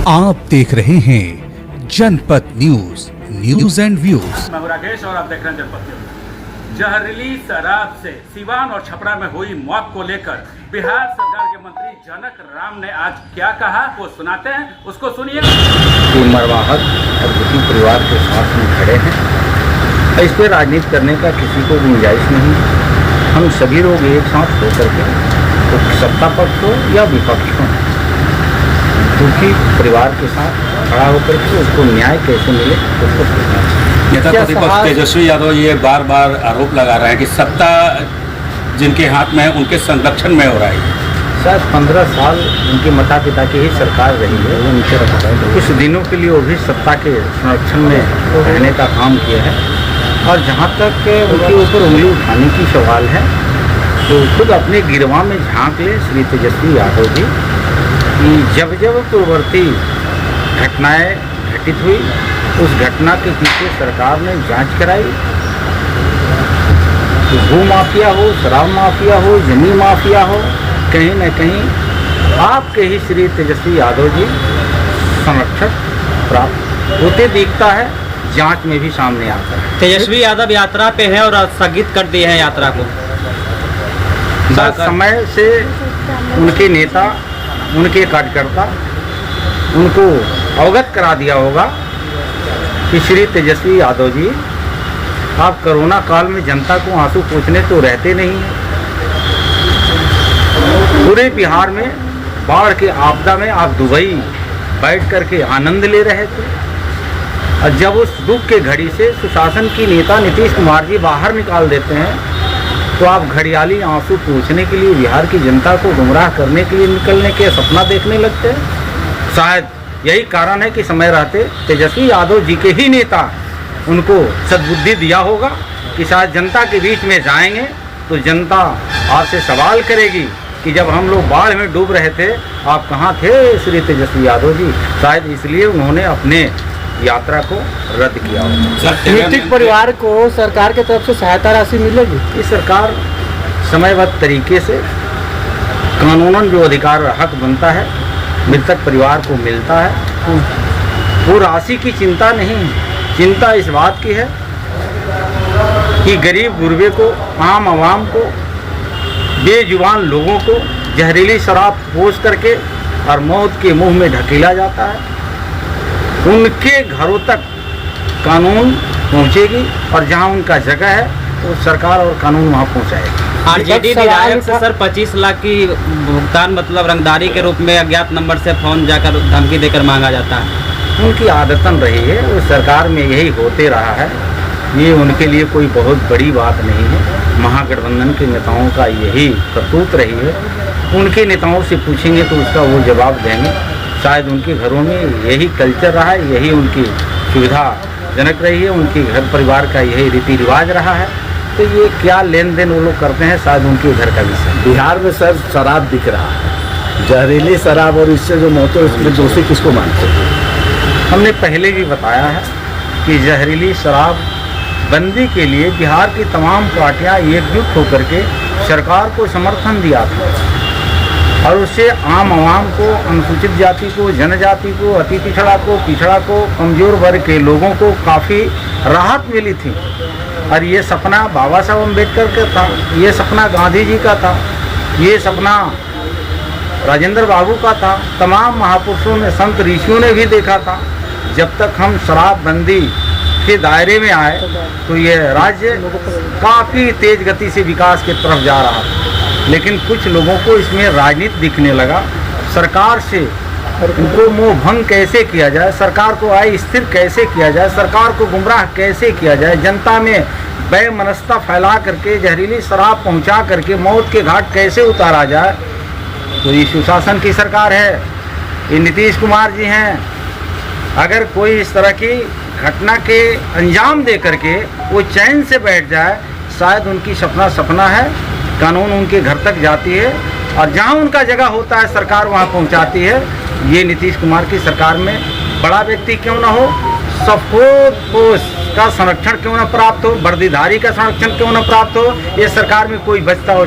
आप देख रहे हैं जनपद न्यूज, न्यूज एंड व्यूज। मैं राकेश और आप देख रहे हैं जनपद न्यूज। जहरीली शराब से सिवान और छपरा में हुई मौत को लेकर बिहार सरकार के मंत्री जनक राम ने आज क्या कहा वो सुनाते हैं, उसको सुनिए। मरवाहत और दुखी परिवार के साथ में खड़े हैं। इस पर राजनीति करने का किसी को गुंजाइश नहीं। हम सभी लोग एक साथ होकर के तो सत्ता पक्ष हो या विपक्ष हो, दुखी परिवार के साथ खड़ा होकर के उसको न्याय कैसे मिले उसको सोचना चाहिए। नेता प्रतिपक्ष तेजस्वी यादव ये बार बार आरोप लगा रहे हैं कि सत्ता जिनके हाथ में है उनके संरक्षण में हो रहा है। शायद 15 साल उनके माता पिता की ही सरकार रही है, वो नीचे रखा है। कुछ दिनों के लिए वो भी सत्ता के संरक्षण में रहने का काम किया है। और जहाँ तक उनके ऊपर उंगली उठाने की सवाल है तो खुद अपने गिरवा में झांक ले श्री तेजस्वी यादव जी कि जब जब पूर्ववर्ती घटनाएं घटित हुई उस घटना के पीछे सरकार ने जांच कराई। तो भू माफिया हो, शराब माफिया हो, जमीन माफिया हो, कहीं न कहीं आपके ही श्री तेजस्वी यादव जी संरक्षक प्राप्त होते दिखता है, जांच में भी सामने आता है। तेजस्वी यादव यात्रा पे है और स्थगित कर दिए हैं यात्रा को। समय से उनके नेता, उनके कार्यकर्ता उनको अवगत करा दिया होगा कि श्री तेजस्वी यादव जी आप कोरोना काल में जनता को आंसू पोंछने तो रहते नहीं हैं। पूरे बिहार में बाढ़ के आपदा में आप दुबई बैठ करके आनंद ले रहे थे और जब उस दुख के घड़ी से सुशासन की नेता नीतीश कुमार जी बाहर निकाल देते हैं तो आप घड़ियाली आंसू पोंछने के लिए बिहार की जनता को गुमराह करने के लिए निकलने के सपना देखने लगते हैं। शायद यही कारण है कि समय रहते तेजस्वी यादव जी के ही नेता उनको सद्बुद्धि दिया होगा कि शायद जनता के बीच में जाएंगे तो जनता आपसे सवाल करेगी कि जब हम लोग बाढ़ में डूब रहे थे आप कहाँ थे श्री तेजस्वी यादव जी। शायद इसलिए उन्होंने अपने यात्रा को रद्द किया होगा। मृतक परिवार को सरकार की तरफ से सहायता राशि मिलेगी? ये सरकार समयबद्ध तरीके से कानूनन जो अधिकार हक बनता है मृतक परिवार को मिलता है। वो राशि की चिंता नहीं है, चिंता इस बात की है कि गरीब गुरबे को, आम आवाम को, बेजुबान लोगों को जहरीली शराब पोस करके और मौत के मुंह में ढकेला जाता है। उनके घरों तक कानून पहुंचेगी और जहां उनका जगह है तो सरकार और कानून वहां पहुंचाएगा। आरजेडी विधायक से सर 25 लाख की भुगतान मतलब रंगदारी के रूप में अज्ञात नंबर से फोन जाकर धमकी देकर मांगा जाता है। उनकी आदतन रही है, वो सरकार में यही होते रहा है। ये उनके लिए कोई बहुत बड़ी बात नहीं है। महागठबंधन के नेताओं का यही करतूत रही है। उनके नेताओं से पूछेंगे तो उसका वो जवाब देंगे। शायद उनके घरों में यही कल्चर रहा है, यही उनकी सुविधाजनक रही है, उनके घर परिवार का यही रीति रिवाज रहा है। तो ये क्या लेन देन वो लोग करते हैं शायद उनके घर का विषय। बिहार में सर शराब बिक रहा है, जहरीली शराब, और इससे जो मौतें उसके दोषी किसको मानते हैं? हमने पहले भी बताया है कि जहरीली शराब बंदी के लिए बिहार की तमाम पार्टियां एकजुट होकर के सरकार को समर्थन दिया था और उससे आम आवाम को, अनुसूचित जाति को, जनजाति को, अति पिछड़ा को, कमज़ोर वर्ग के लोगों को काफ़ी राहत मिली थी। और ये सपना बाबा साहब अम्बेडकर का था, ये सपना गांधी जी का था, ये सपना राजेंद्र बाबू का था, तमाम महापुरुषों ने, संत ऋषियों ने भी देखा था। जब तक हम शराबबंदी के दायरे में आए तो ये राज्य काफ़ी तेज गति से विकास की तरफ जा रहा था। लेकिन कुछ लोगों को इसमें राजनीति दिखने लगा। सरकार से उनको मोह भंग कैसे किया जाए, सरकार को आय स्थिर कैसे किया जाए, सरकार को गुमराह कैसे किया जाए, जनता में बेमनस्ता फैला करके जहरीली शराब पहुंचा करके मौत के घाट कैसे उतारा जाए। तो ये सुशासन की सरकार है, ये नीतीश कुमार जी हैं। अगर कोई इस तरह की घटना के अंजाम दे करके वो चैन से बैठ जाए, शायद उनकी सपना है। कानून उनके घर तक जाती है और जहां उनका जगह होता है सरकार वहां पहुंचाती है। ये नीतीश कुमार की सरकार में बड़ा व्यक्ति क्यों ना हो, सफेद पोष का संरक्षण क्यों ना प्राप्त हो, वर्दीधारी का संरक्षण क्यों ना प्राप्त हो, ये सरकार में कोई बचता हो।